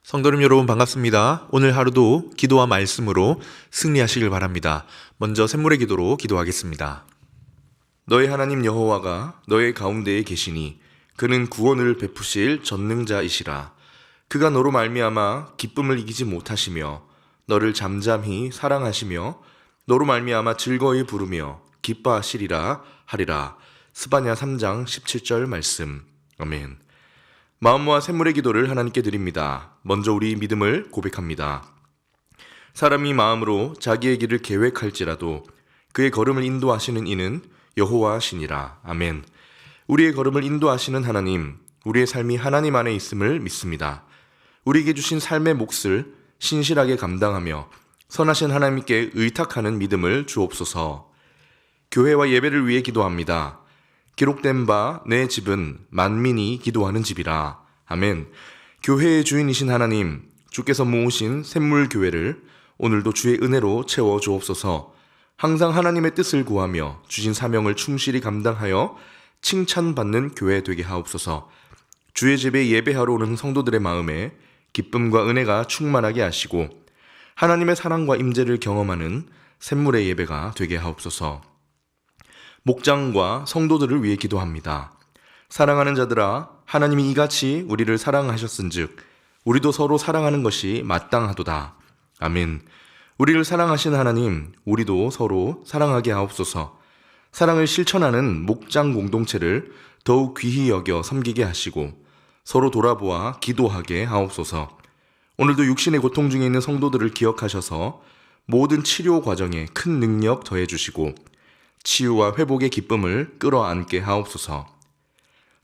성도님 여러분 반갑습니다. 오늘 하루도 기도와 말씀으로 승리하시길 바랍니다. 먼저 샘물의 기도로 기도하겠습니다. 너의 하나님 여호와가 너의 가운데에 계시니 그는 구원을 베푸실 전능자이시라. 그가 너로 말미암아 기쁨을 이기지 못하시며 너를 잠잠히 사랑하시며 너로 말미암아 즐거이 부르며 기뻐하시리라 하리라. 스바냐 3장 17절 말씀. 아멘. 마음과 샘물의 기도를 하나님께 드립니다. 먼저 우리 믿음을 고백합니다. 사람이 마음으로 자기의 길을 계획할지라도 그의 걸음을 인도하시는 이는 여호와시니라. 아멘. 우리의 걸음을 인도하시는 하나님, 우리의 삶이 하나님 안에 있음을 믿습니다. 우리에게 주신 삶의 몫을 신실하게 감당하며 선하신 하나님께 의탁하는 믿음을 주옵소서. 교회와 예배를 위해 기도합니다. 기록된 바 내 집은 만민이 기도하는 집이라. 아멘. 교회의 주인이신 하나님, 주께서 모으신 샘물교회를 오늘도 주의 은혜로 채워 주옵소서. 항상 하나님의 뜻을 구하며 주신 사명을 충실히 감당하여 칭찬받는 교회 되게 하옵소서. 주의 집에 예배하러 오는 성도들의 마음에 기쁨과 은혜가 충만하게 하시고 하나님의 사랑과 임재를 경험하는 샘물의 예배가 되게 하옵소서. 목장과 성도들을 위해 기도합니다. 사랑하는 자들아, 하나님이 이같이 우리를 사랑하셨은즉 우리도 서로 사랑하는 것이 마땅하도다. 아멘. 우리를 사랑하신 하나님, 우리도 서로 사랑하게 하옵소서. 사랑을 실천하는 목장 공동체를 더욱 귀히 여겨 섬기게 하시고 서로 돌아보아 기도하게 하옵소서. 오늘도 육신의 고통 중에 있는 성도들을 기억하셔서 모든 치료 과정에 큰 능력 더해 주시고 치유와 회복의 기쁨을 끌어안게 하옵소서.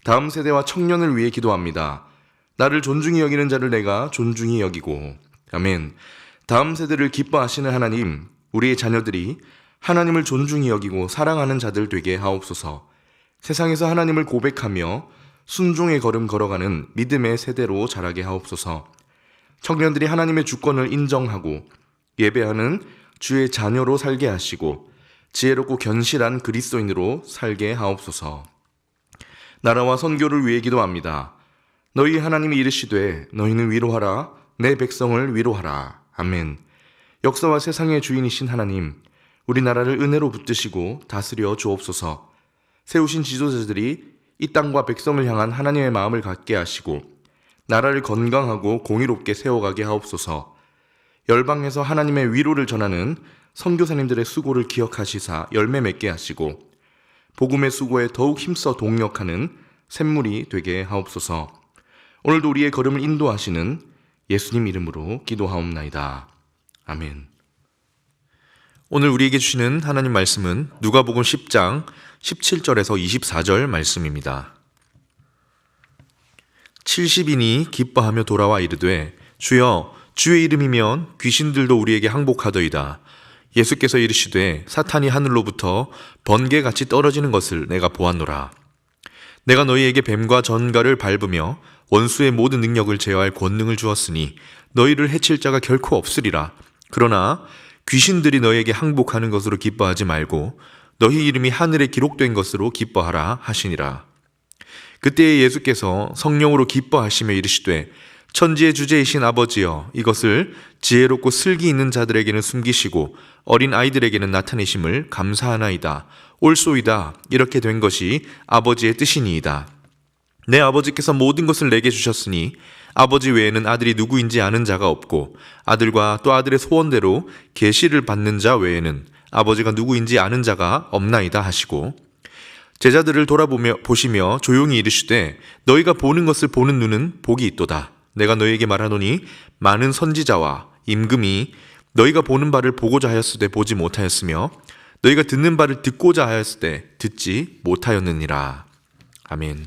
다음 세대와 청년을 위해 기도합니다. 나를 존중히 여기는 자를 내가 존중히 여기고. 아멘. 다음 세대를 기뻐하시는 하나님, 우리의 자녀들이 하나님을 존중히 여기고 사랑하는 자들 되게 하옵소서. 세상에서 하나님을 고백하며 순종의 걸음 걸어가는 믿음의 세대로 자라게 하옵소서. 청년들이 하나님의 주권을 인정하고 예배하는 주의 자녀로 살게 하시고 지혜롭고 견실한 그리스도인으로 살게 하옵소서. 나라와 선교를 위해 기도합니다. 너희 하나님이 이르시되 너희는 위로하라, 내 백성을 위로하라. 아멘. 역사와 세상의 주인이신 하나님, 우리나라를 은혜로 붙드시고 다스려 주옵소서. 세우신 지도자들이 이 땅과 백성을 향한 하나님의 마음을 갖게 하시고 나라를 건강하고 공의롭게 세워가게 하옵소서. 열방에서 하나님의 위로를 전하는 선교사님들의 수고를 기억하시사 열매 맺게 하시고 복음의 수고에 더욱 힘써 동력하는 샘물이 되게 하옵소서. 오늘도 우리의 걸음을 인도하시는 예수님 이름으로 기도하옵나이다. 아멘. 오늘 우리에게 주시는 하나님 말씀은 누가복음 10장 17절에서 24절 말씀입니다. 70인이 기뻐하며 돌아와 이르되 주여 주의 이름이면 귀신들도 우리에게 항복하더이다. 예수께서 이르시되 사탄이 하늘로부터 번개같이 떨어지는 것을 내가 보았노라. 내가 너희에게 뱀과 전갈을 밟으며 원수의 모든 능력을 제어할 권능을 주었으니 너희를 해칠 자가 결코 없으리라. 그러나 귀신들이 너희에게 항복하는 것으로 기뻐하지 말고 너희 이름이 하늘에 기록된 것으로 기뻐하라 하시니라. 그때에 예수께서 성령으로 기뻐하시며 이르시되 천지의 주제이신 아버지여, 이것을 지혜롭고 슬기 있는 자들에게는 숨기시고 어린 아이들에게는 나타내심을 감사하나이다. 옳소이다. 이렇게 된 것이 아버지의 뜻이니이다. 내 아버지께서 모든 것을 내게 주셨으니 아버지 외에는 아들이 누구인지 아는 자가 없고 아들과 또 아들의 소원대로 계시를 받는 자 외에는 아버지가 누구인지 아는 자가 없나이다 하시고 제자들을 보시며 조용히 이르시되 너희가 보는 것을 보는 눈은 복이 있도다. 내가 너희에게 말하노니 많은 선지자와 임금이 너희가 보는 바를 보고자 하였으되 보지 못하였으며 너희가 듣는 바를 듣고자 하였으되 듣지 못하였느니라. 아멘.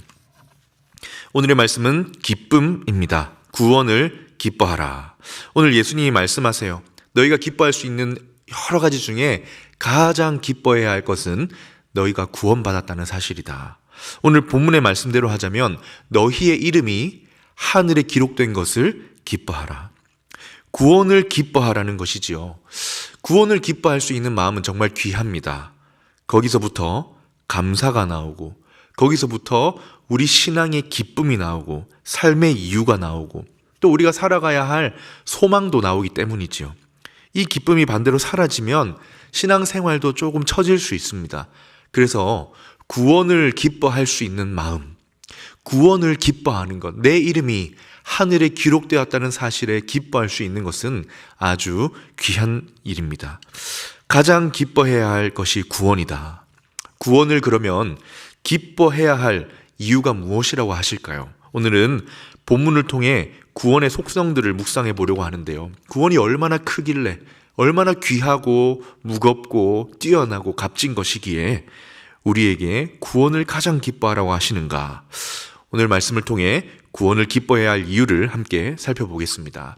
오늘의 말씀은 기쁨입니다. 구원을 기뻐하라. 오늘 예수님이 말씀하세요. 너희가 기뻐할 수 있는 여러 가지 중에 가장 기뻐해야 할 것은 너희가 구원받았다는 사실이다. 오늘 본문의 말씀대로 하자면 너희의 이름이 하늘에 기록된 것을 기뻐하라. 구원을 기뻐하라는 것이지요. 구원을 기뻐할 수 있는 마음은 정말 귀합니다. 거기서부터 감사가 나오고 거기서부터 우리 신앙의 기쁨이 나오고 삶의 이유가 나오고 또 우리가 살아가야 할 소망도 나오기 때문이지요. 이 기쁨이 반대로 사라지면 신앙생활도 조금 처질 수 있습니다. 그래서 구원을 기뻐할 수 있는 마음, 구원을 기뻐하는 것, 내 이름이 하늘에 기록되었다는 사실에 기뻐할 수 있는 것은 아주 귀한 일입니다. 가장 기뻐해야 할 것이 구원이다. 구원을 그러면 기뻐해야 할 이유가 무엇이라고 하실까요? 오늘은 본문을 통해 구원의 속성들을 묵상해 보려고 하는데요. 구원이 얼마나 크길래, 얼마나 귀하고 무겁고 뛰어나고 값진 것이기에 우리에게 구원을 가장 기뻐하라고 하시는가? 오늘 말씀을 통해 구원을 기뻐해야 할 이유를 함께 살펴보겠습니다.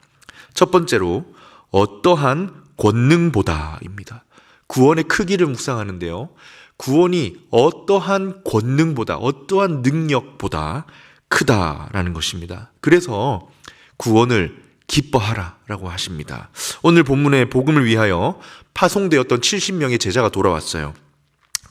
첫 번째로 어떠한 권능보다입니다. 구원의 크기를 묵상하는데요. 구원이 어떠한 권능보다, 어떠한 능력보다 크다라는 것입니다. 그래서 구원을 기뻐하라라고 하십니다. 오늘 본문의 복음을 위하여 파송되었던 70명의 제자가 돌아왔어요.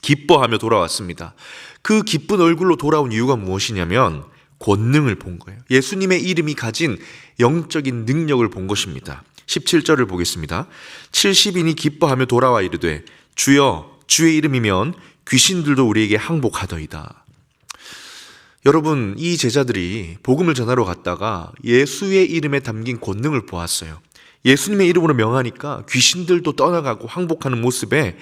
기뻐하며 돌아왔습니다. 그 기쁜 얼굴로 돌아온 이유가 무엇이냐면 권능을 본 거예요. 예수님의 이름이 가진 영적인 능력을 본 것입니다. 17절을 보겠습니다. 70인이 기뻐하며 돌아와 이르되 주여 주의 이름이면 귀신들도 우리에게 항복하더이다. 여러분, 이 제자들이 복음을 전하러 갔다가 예수의 이름에 담긴 권능을 보았어요. 예수님의 이름으로 명하니까 귀신들도 떠나가고 항복하는 모습에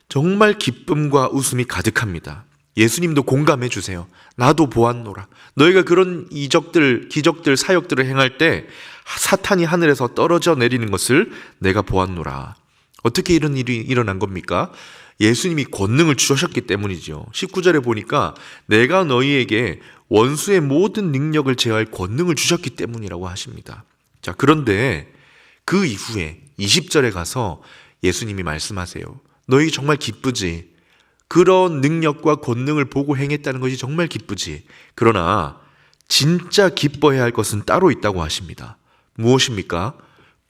정말 기쁨과 웃음이 가득합니다. 예수님도 공감해 주세요. 나도 보았노라. 너희가 그런 이적들, 기적들, 사역들을 행할 때 사탄이 하늘에서 떨어져 내리는 것을 내가 보았노라. 어떻게 이런 일이 일어난 겁니까? 예수님이 권능을 주셨기 때문이죠. 19절에 보니까 내가 너희에게 원수의 모든 능력을 제어할 권능을 주셨기 때문이라고 하십니다. 자, 그런데 그 이후에 20절에 가서 예수님이 말씀하세요. 너희 정말 기쁘지? 그런 능력과 권능을 보고 행했다는 것이 정말 기쁘지? 그러나 진짜 기뻐해야 할 것은 따로 있다고 하십니다. 무엇입니까?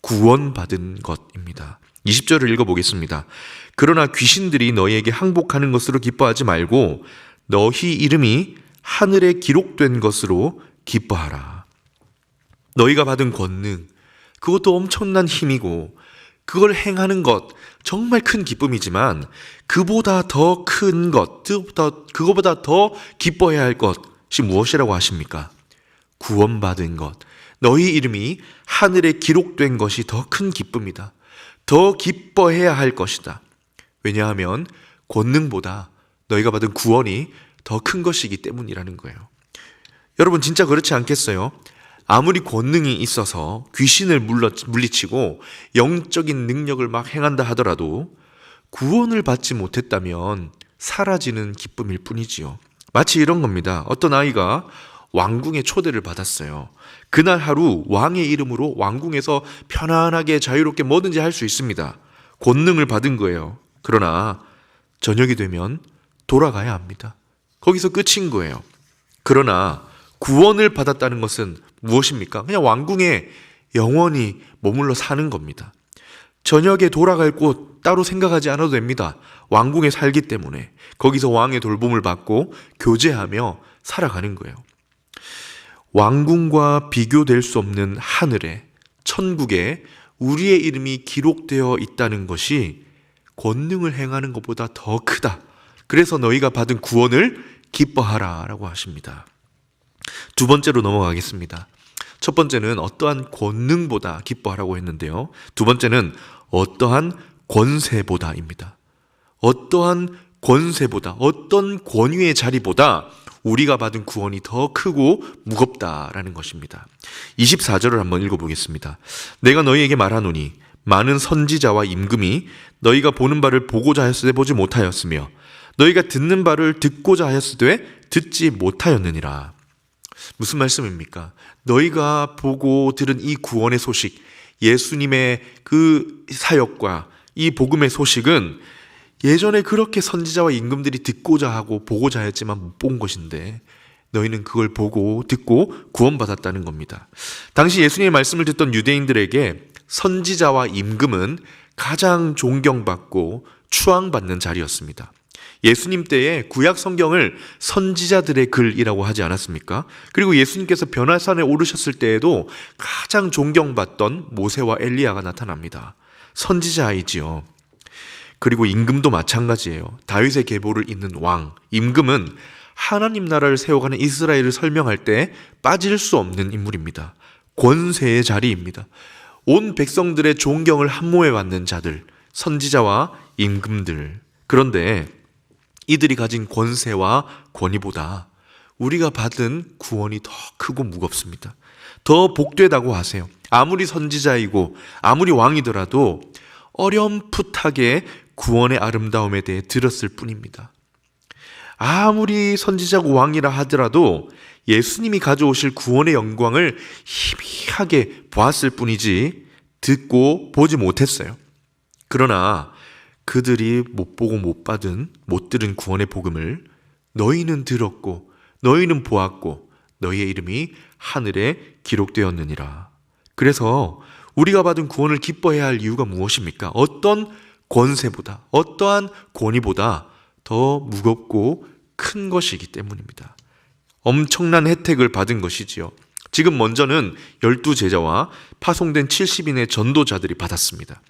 구원받은 것입니다. 20절을 읽어보겠습니다. 그러나 귀신들이 너희에게 항복하는 것으로 기뻐하지 말고 너희 이름이 하늘에 기록된 것으로 기뻐하라. 너희가 받은 권능, 그것도 엄청난 힘이고 그걸 행하는 것 정말 큰 기쁨이지만 그보다 더 큰 것, 그거보다 더 기뻐해야 할 것이 무엇이라고 하십니까? 구원받은 것, 너희 이름이 하늘에 기록된 것이 더 큰 기쁨이다. 더 기뻐해야 할 것이다. 왜냐하면 권능보다 너희가 받은 구원이 더 큰 것이기 때문이라는 거예요. 여러분, 진짜 그렇지 않겠어요? 아무리 권능이 있어서 귀신을 물리치고 영적인 능력을 막 행한다 하더라도 구원을 받지 못했다면 사라지는 기쁨일 뿐이지요. 마치 이런 겁니다. 어떤 아이가 왕궁의 초대를 받았어요. 그날 하루 왕의 이름으로 왕궁에서 편안하게 자유롭게 뭐든지 할 수 있습니다. 권능을 받은 거예요. 그러나 저녁이 되면 돌아가야 합니다. 거기서 끝인 거예요. 그러나 구원을 받았다는 것은 무엇입니까? 그냥 왕궁에 영원히 머물러 사는 겁니다. 저녁에 돌아갈 곳 따로 생각하지 않아도 됩니다. 왕궁에 살기 때문에 거기서 왕의 돌봄을 받고 교제하며 살아가는 거예요. 왕궁과 비교될 수 없는 하늘에, 천국에 우리의 이름이 기록되어 있다는 것이 권능을 행하는 것보다 더 크다. 그래서 너희가 받은 구원을 기뻐하라 라고 하십니다. 두 번째로 넘어가겠습니다. 첫 번째는 어떠한 권능보다 기뻐하라고 했는데요. 두 번째는 어떠한 권세보다입니다. 어떠한 권세보다, 어떤 권위의 자리보다 우리가 받은 구원이 더 크고 무겁다라는 것입니다. 24절을 한번 읽어보겠습니다. 내가 너희에게 말하노니 많은 선지자와 임금이 너희가 보는 바를 보고자 하였으되 보지 못하였으며 너희가 듣는 바를 듣고자 하였으되 듣지 못하였느니라. 무슨 말씀입니까? 너희가 보고 들은 이 구원의 소식, 예수님의 그 사역과 이 복음의 소식은 예전에 그렇게 선지자와 임금들이 듣고자 하고 보고자 했지만 못 본 것인데 너희는 그걸 보고 듣고 구원받았다는 겁니다. 당시 예수님의 말씀을 듣던 유대인들에게 선지자와 임금은 가장 존경받고 추앙받는 자리였습니다. 예수님 때에 구약 성경을 선지자들의 글이라고 하지 않았습니까? 그리고 예수님께서 변화산에 오르셨을 때에도 가장 존경받던 모세와 엘리야가 나타납니다. 선지자이지요. 그리고 임금도 마찬가지예요. 다윗의 계보를 잇는 왕, 임금은 하나님 나라를 세워가는 이스라엘을 설명할 때 빠질 수 없는 인물입니다. 권세의 자리입니다. 온 백성들의 존경을 한모에 받는 자들, 선지자와 임금들. 그런데 이들이 가진 권세와 권위보다 우리가 받은 구원이 더 크고 무겁습니다. 더 복되다고 하세요. 아무리 선지자이고 아무리 왕이더라도 어렴풋하게 구원의 아름다움에 대해 들었을 뿐입니다. 아무리 선지자고 왕이라 하더라도 예수님이 가져오실 구원의 영광을 희미하게 보았을 뿐이지 듣고 보지 못했어요. 그러나 그들이 못 보고 못 들은 구원의 복음을 너희는 들었고 너희는 보았고 너희의 이름이 하늘에 기록되었느니라. 그래서 우리가 받은 구원을 기뻐해야 할 이유가 무엇입니까? 어떤 권세보다, 어떠한 권위보다 더 무겁고 큰 것이기 때문입니다. 엄청난 혜택을 받은 것이지요. 지금 먼저는 12제자와 파송된 70인의 전도자들이 받았습니다.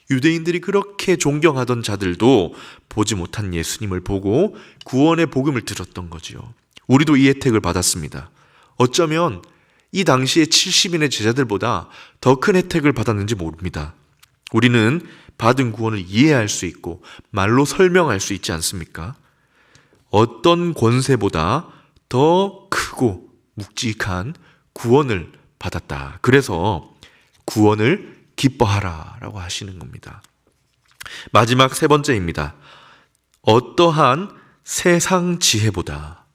유대인들이 그렇게 존경하던 자들도 보지 못한 예수님을 보고 구원의 복음을 들었던 거지요. 우리도 이 혜택을 받았습니다. 어쩌면 이 당시의 70인의 제자들보다 더 큰 혜택을 받았는지 모릅니다. 우리는 받은 구원을 이해할 수 있고 말로 설명할 수 있지 않습니까? 어떤 권세보다 더 크고 묵직한 구원을 받았다. 그래서 구원을 기뻐하라 라고 하시는 겁니다. 마지막 세 번째입니다. 어떠한 세상 지혜보다.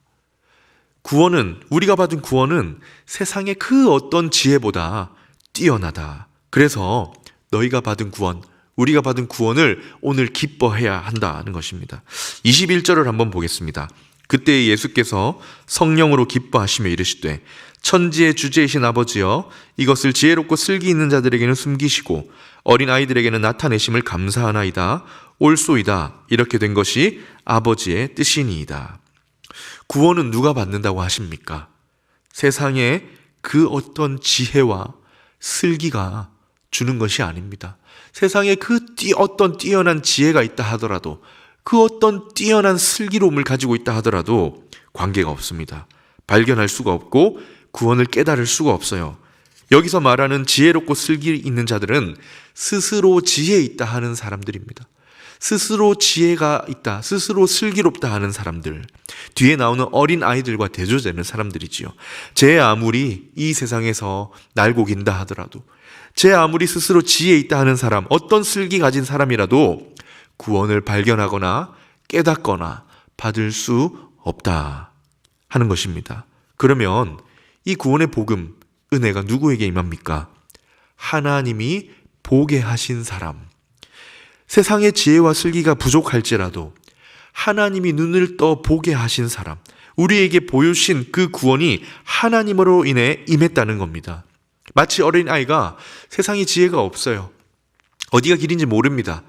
구원은, 우리가 받은 구원은 세상의 그 어떤 지혜보다 뛰어나다. 그래서 너희가 받은 구원, 우리가 받은 구원을 오늘 기뻐해야 한다는 것입니다. 21절을 한번 보겠습니다. 그때 예수께서 성령으로 기뻐하시며 이르시되 천지의 주제이신 아버지여 이것을 지혜롭고 슬기 있는 자들에게는 숨기시고 어린 아이들에게는 나타내심을 감사하나이다. 옳소이다. 이렇게 된 것이 아버지의 뜻이니이다. 구원은 누가 받는다고 하십니까? 세상에 그 어떤 지혜와 슬기가 주는 것이 아닙니다. 세상에 그 어떤 뛰어난 지혜가 있다 하더라도 그 어떤 뛰어난 슬기로움을 가지고 있다 하더라도 관계가 없습니다. 발견할 수가 없고 구원을 깨달을 수가 없어요. 여기서 말하는 지혜롭고 슬기 있는 자들은 스스로 지혜 있다 하는 사람들입니다. 스스로 지혜가 있다, 스스로 슬기롭다 하는 사람들. 뒤에 나오는 어린 아이들과 대조되는 사람들이지요. 제 아무리 이 세상에서 날고 긴다 하더라도, 제 아무리 스스로 지혜 있다 하는 사람, 어떤 슬기 가진 사람이라도 구원을 발견하거나 깨닫거나 받을 수 없다 하는 것입니다. 그러면 이 구원의 복음, 은혜가 누구에게 임합니까? 하나님이 보게 하신 사람. 세상의 지혜와 슬기가 부족할지라도 하나님이 눈을 떠 보게 하신 사람, 우리에게 보여주신 그 구원이 하나님으로 인해 임했다는 겁니다. 마치 어린아이가 세상에 지혜가 없어요. 어디가 길인지 모릅니다.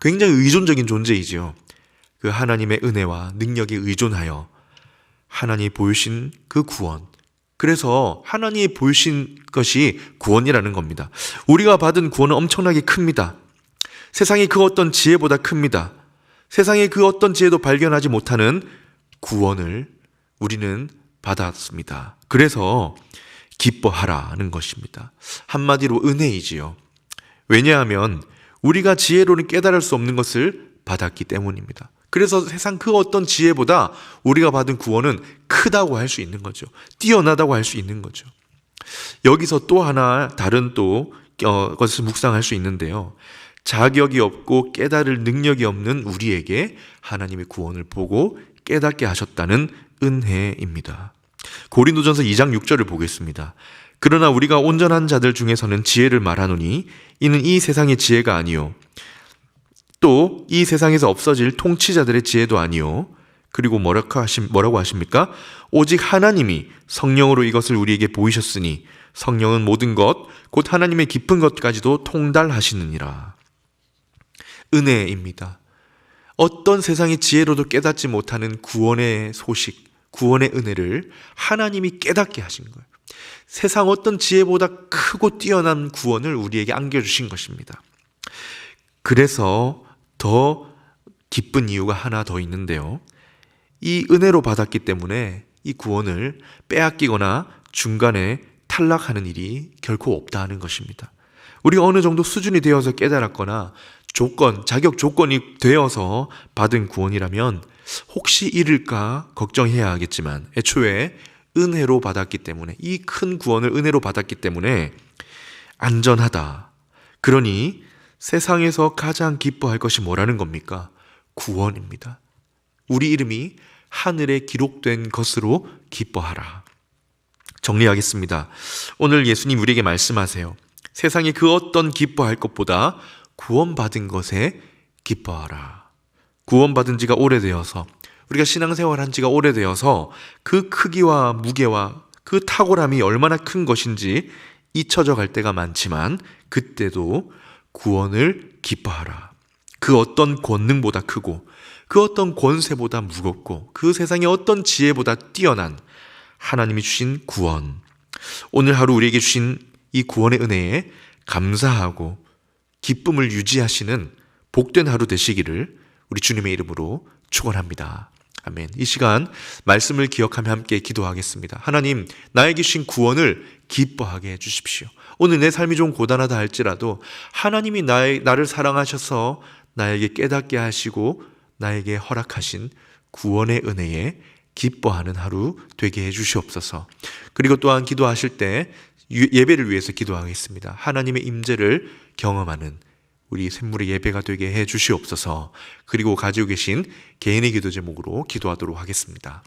굉장히 의존적인 존재이지요. 그 하나님의 은혜와 능력에 의존하여 하나님이 보여주신 그 구원, 그래서 하나님이 보여주신 것이 구원이라는 겁니다. 우리가 받은 구원은 엄청나게 큽니다. 세상의 그 어떤 지혜보다 큽니다. 세상의 그 어떤 지혜도 발견하지 못하는 구원을 우리는 받았습니다. 그래서 기뻐하라는 것입니다. 한마디로 은혜이지요. 왜냐하면 우리가 지혜로는 깨달을 수 없는 것을 받았기 때문입니다. 그래서 세상 그 어떤 지혜보다 우리가 받은 구원은 크다고 할 수 있는 거죠. 뛰어나다고 할 수 있는 거죠. 여기서 또 하나 다른 또 것을 묵상할 수 있는데요. 자격이 없고 깨달을 능력이 없는 우리에게 하나님의 구원을 보고 깨닫게 하셨다는 은혜입니다. 고린도전서 2장 6절을 보겠습니다. 그러나 우리가 온전한 자들 중에서는 지혜를 말하노니 이는 이 세상의 지혜가 아니요 또 이 세상에서 없어질 통치자들의 지혜도 아니요 그리고 뭐라고 하십니까? 오직 하나님이 성령으로 이것을 우리에게 보이셨으니 성령은 모든 것 곧 하나님의 깊은 것까지도 통달하시느니라. 은혜입니다. 어떤 세상의 지혜로도 깨닫지 못하는 구원의 소식, 구원의 은혜를 하나님이 깨닫게 하신 거예요. 세상 어떤 지혜보다 크고 뛰어난 구원을 우리에게 안겨주신 것입니다. 그래서 더 기쁜 이유가 하나 더 있는데요. 이 은혜로 받았기 때문에 이 구원을 빼앗기거나 중간에 탈락하는 일이 결코 없다 하는 것입니다. 우리가 어느 정도 수준이 되어서 깨달았거나 자격 조건이 되어서 받은 구원이라면 혹시 잃을까 걱정해야 하겠지만 애초에 은혜로 받았기 때문에, 이 큰 구원을 은혜로 받았기 때문에 안전하다. 그러니 세상에서 가장 기뻐할 것이 뭐라는 겁니까? 구원입니다. 우리 이름이 하늘에 기록된 것으로 기뻐하라. 정리하겠습니다. 오늘 예수님 우리에게 말씀하세요. 세상에 그 어떤 기뻐할 것보다 구원받은 것에 기뻐하라. 구원받은 지가 오래되어서, 우리가 신앙생활 한 지가 오래되어서 그 크기와 무게와 그 탁월함이 얼마나 큰 것인지 잊혀져 갈 때가 많지만 그때도 구원을 기뻐하라. 그 어떤 권능보다 크고 그 어떤 권세보다 무겁고 그 세상의 어떤 지혜보다 뛰어난 하나님이 주신 구원, 오늘 하루 우리에게 주신 이 구원의 은혜에 감사하고 기쁨을 유지하시는 복된 하루 되시기를 우리 주님의 이름으로 축원합니다. 아멘. 이 시간 말씀을 기억하며 함께 기도하겠습니다. 하나님, 나에게 주신 구원을 기뻐하게 해주십시오. 오늘 내 삶이 좀 고단하다 할지라도 하나님이 나를 사랑하셔서 나에게 깨닫게 하시고 나에게 허락하신 구원의 은혜에 기뻐하는 하루 되게 해주시옵소서. 그리고 또한 기도하실 때 예배를 위해서 기도하겠습니다. 하나님의 임재를 경험하는 우리 샘물의 예배가 되게 해 주시옵소서. 그리고 가지고 계신 개인의 기도 제목으로 기도하도록 하겠습니다.